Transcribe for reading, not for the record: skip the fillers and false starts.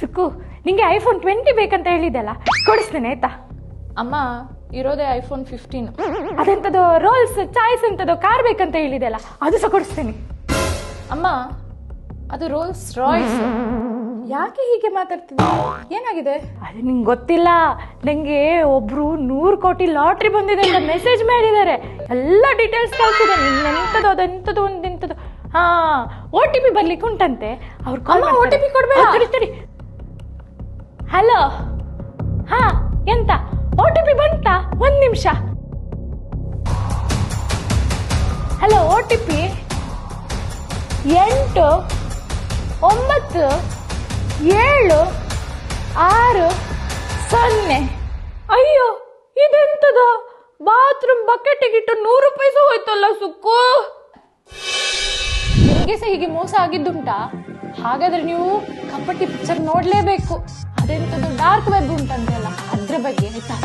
ಸುಕ್ಕು, ನಿಂಗೆ ಐಫೋನ್ 20 ಬೇಕಂತ ಹೇಳಿದೆಲ್ಲ, ಕೊಡಿಸ್ತೇನೆ ಆಯ್ತಾ? ಅಮ್ಮ ಇರೋದೇ ಐಫೋನ್ 15. ಅದೆಂತದೋ ರೋಲ್ಸ್ ಚಾಯ್ಸ್ ಎಂತದೋ ಕಾರ್ ಬೇಕಂತ ಹೇಳಿದೆಲ್ಲ, ಅದು ಸಹ ಕೊಡಿಸ್ತೇನೆ. ಅಮ್ಮ ಅದು ರೋಲ್ಸ್ ರಾಯ್ಸ್. ಯಾಕೆ ಹೀಗೆ ಮಾತಾಡ್ತಿದ್ದೆ? ಏನಾಗಿದೆ? ಅದು ನಿಂಗೆ ಗೊತ್ತಿಲ್ಲ, ನಂಗೆ ಒಬ್ರು 100 ಕೋಟಿ ಲಾಟ್ರಿ ಬಂದಿದೆ ಅಂತ ಮೆಸೇಜ್ ಮಾಡಿದ್ದಾರೆ. ಎಲ್ಲ ಡೀಟೇಲ್ಸ್ ಕಳ್ಸಿದೆ. ನಿನ್ನೆಂತದೋ ಅದೆಂತದೋ ಒಂದೆಂತದೋ. ಹಾ, OTP ಬರ್ಲಿಕ್ಕೆ ಉಂಟಂತೆ. ಅವ್ರು OTP ಕೊಡ್ಬೇಡ. ಹಲೋ, ಹಾ ಎಂತ OTP ಬಂತಾ? 1 ನಿಮಿಷ. Hello, OTP 8 9 7 6 0. ಅಯ್ಯೋ, ಇದೆಂತದ? ಬಾತ್ರೂಮ್ ಬಕೆಟಿಗಿಟ್ಟು 100 ರೂಪಾಯಿ ಸಹ ಹೋಯ್ತಲ್ಲ ಸುಕ್ಕು. ನಿಮಗೆ ಸಹ ಹೀಗೆ ಮೋಸ ಆಗಿದ್ದುಂಟಾ? ಹಾಗಾದ್ರೆ ನೀವು ಕಪಟಿ ಪಿಕ್ಚರ್ ನೋಡ್ಲೇಬೇಕು. ಅದೆಂತದ್ದು ಡಾರ್ಕ್ ವೆಬ್ ಉಂಟಂತೆಲ್ಲ, ಅದ್ರ ಬಗ್ಗೆ ಆಯ್ತಾ?